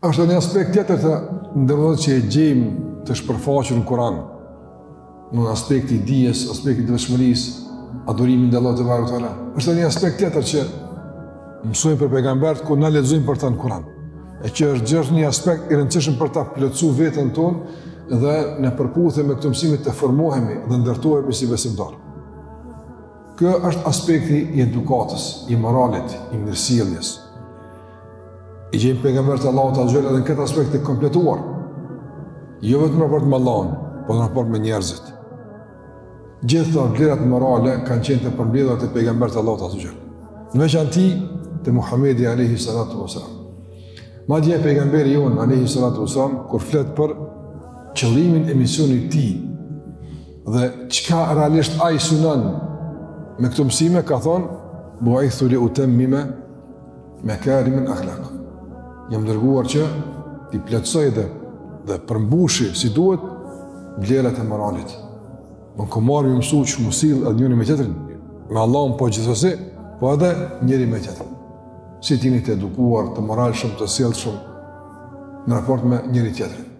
Është një aspekt tjetër të ndërrodhë që e gjejmë të shpërfaqur në Kur'an. Në aspekti i dijes, aspekti i devotshmërisë, adhurimin ndaj Allahut te barekuhu teala. Është një aspekt tjetër që mësojmë për pejgambert ku na lexojmë për ta në Kur'an. E që është gjithë një aspekt i rëndësishëm për ta plotësuar veten tonë dhe në përputhje me këto mësime të formohemi dhe ndërtohemi si besimtar. Ky është aspekti i edukatës, i moralit, i mirësjelljes. I gjejmë pejgambert Allahut te edhe në këtë aspekt të kompletuar. Jo vetëm në raport me Allahun, por në raport me njerëzit. Gjitha vlerat morale kanë qenë të përmbledhura te pejgambert Allahut azza xal. Në veçanti te Muhamedi alayhi salatu wasalam. Madje pejgamberi jon alayhi salatu wasalam kur flet për qëllimin e misionit të tij dhe çka realisht ai synon me këto mësime ka thonë bu'ithu li utammima makarim al-akhlaq. Jam dërguar që t'i plotësoj dhe përmbushi si duhet vlerat e moralit. Më komari më mësu që më sill edhe njëri me tjetrin, me Allahun po gjithsesi, po edhe njëri me tjetrin. Si t'jeni të edukuar, të moralshëm, të sjellshëm në raport me njëri tjetrin.